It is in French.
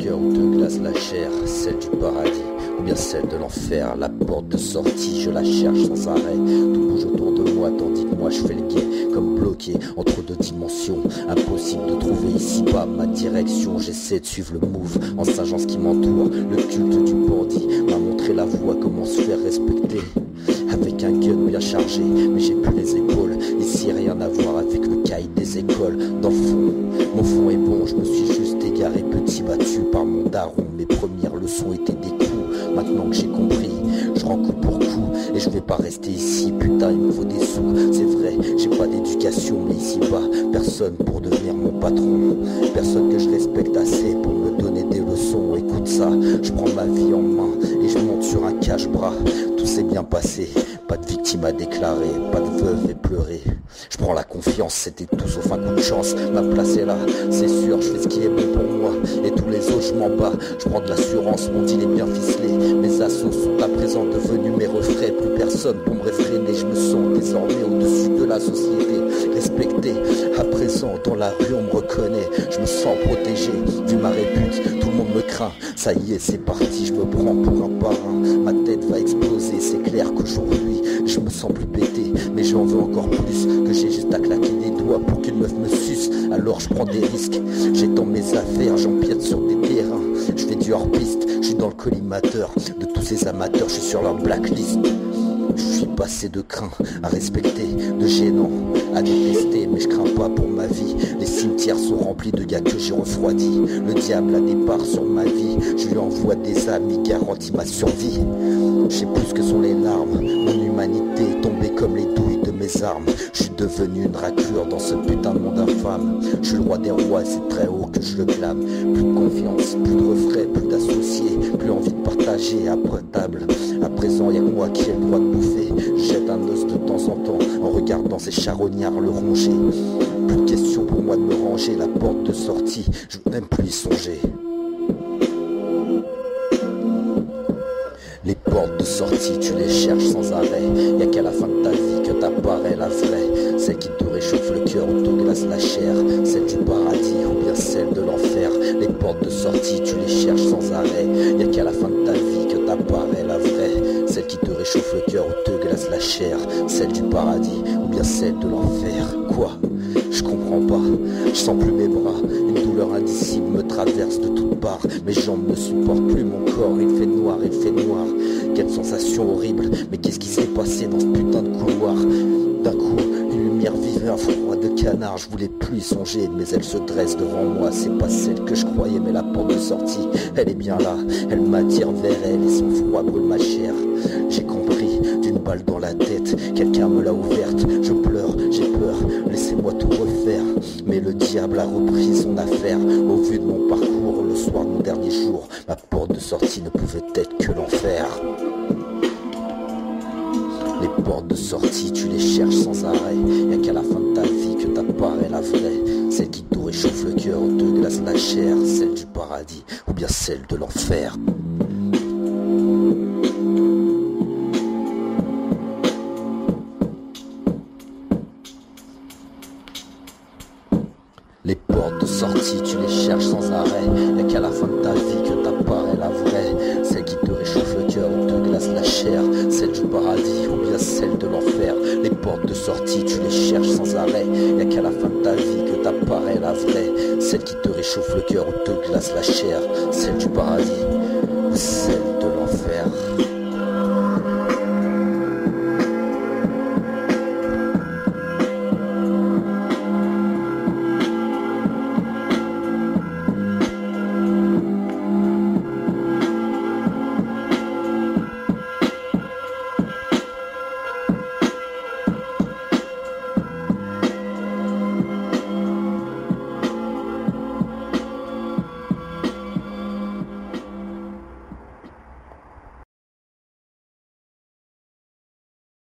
cœur où te glace la chair, celle du paradis ou bien celle de l'enfer. La porte de sortie, je la cherche sans arrêt. Tout bouge autour de moi tandis que moi je fais le guet, comme bloqué entre deux dimensions. Impossible de trouver ici-bas ma direction. J'essaie de suivre le move en singeant ce qui m'entoure. Le culte du bandit m'a montré la voie, comment se faire respecter. Avec un gun bien chargé, mais j'ai plus les épaules. Ici rien à voir avec le cahier des écoles. Dans le fond, mon fond est bon, je me suis juste égaré petit, battu par mon daron. Mes premières leçons étaient des coups. Maintenant que j'ai compris, je rends coup pour coup. Et je vais pas rester ici, putain il me faut des sous. C'est vrai, j'ai pas d'éducation, mais ici bas, personne pour devenir mon patron. Personne que je respecte assez pour me donner des leçons. Écoute ça, je prends ma vie en main et je monte sur un cache-bras. Tout s'est bien passé, pas de victime à déclarer, pas de veuve et pleurer. Je prends la confiance, c'était tout sauf un coup de chance. Ma place est là, c'est sûr, je fais ce qui est bon pour moi. Et tous les autres, je m'en bats, je prends de l'assurance, mon deal est bien ficelé. Mes assauts sont à présent devenus mes refrains. Plus personne pour me réfréner, je me sens désormais au-dessus de la société. Respecté, à présent dans la rue on me reconnaît. Je me sens protégé, vu ma répute, tout le monde me craint. Ça y est, c'est parti, je me prends pour un parrain. Ma tête va exploser, c'est clair qu'aujourd'hui je me sens plus pété, mais j'en veux encore plus. Que j'ai juste à claquer des doigts pour qu'une meuf me suce. Alors je prends des risques, j'étends mes affaires, j'empiète sur des terrains. Je fais du hors-piste, je suis dans le collimateur de tous ces amateurs, je suis sur leur blacklist. Je suis passé de craint à respecter, de gênant à détester, mais je crains pas pour ma vie. Les cimetières sont remplis de gars que j'ai refroidis. Le diable a des parts sur ma vie, je lui envoie des amis, garantis ma survie. Je sais plus ce que sont les larmes, mon humanité est tombée comme les douilles de mes armes. Je suis devenu une raclure dans ce putain de monde infâme. Je suis le roi des rois, c'est très haut que je le clame. Plus de confiance, plus de refrains, plus d'associés, plus envie de partager après table. À présent y'a que moi qui ai le droit de bouffer. Je jette un os de temps en temps en regardant ces charognards le ronger. Plus de question pour moi de me ranger, la porte de sortie, je veux même plus y songer. Les portes de sortie, tu les cherches sans arrêt. Y'a qu'à la fin de ta vie que t'apparaît la vraie. Celle qui te réchauffe le cœur ou te glace la chair. Celle du paradis ou bien celle de l'enfer. Les portes de sortie, tu les cherches sans arrêt. Y'a qu'à la fin de ta vie que t'apparaît la vraie. Celle qui te réchauffe le cœur ou te glace la chair. Celle du paradis ou bien celle de l'enfer. Quoi ? Je comprends pas, je sens plus mes bras. Une douleur indicible me traverse de toutes parts. Mes jambes ne supportent plus mon corps, il fait noir, il fait noir. Quelle sensation horrible, mais qu'est-ce qui s'est passé dans ce putain de couloir? D'un coup, une lumière vive, un froid de canard. Je voulais plus y songer, mais elle se dresse devant moi. C'est pas celle que je croyais, mais la porte de sortie, elle est bien là. Elle m'attire vers elle et son froid brûle ma chair. J'ai compris, d'une balle dans la tête, quelqu'un me l'a ouverte. Je pleure, j'ai peur, laissez-moi tout refaire. Mais le diable a repris son affaire. Au vu de mon parcours, le soir de mon dernier jour, ma porte de sortie ne pouvait être que l'enfer. Les portes de sortie, tu les cherches sans arrêt. Y'a qu'à la fin de ta vie que t'apparaît la vraie. Celle qui te réchauffe le cœur ou te glace la chair. Celle du paradis ou bien celle de l'enfer. Les portes de sortie, tu les cherches sans arrêt. Y'a qu'à la fin de ta vie que t'apparaît la vraie. Celle qui te réchauffe le cœur ou te glace la chair. Celle du paradis ou bien celle de l'enfer. Les portes de sortie, tu les cherches sans arrêt. Y'a qu'à la fin de ta vie que t'apparaît la vraie. Celle qui te réchauffe le cœur ou te glace la chair. Celle du paradis ou celle de l'enfer.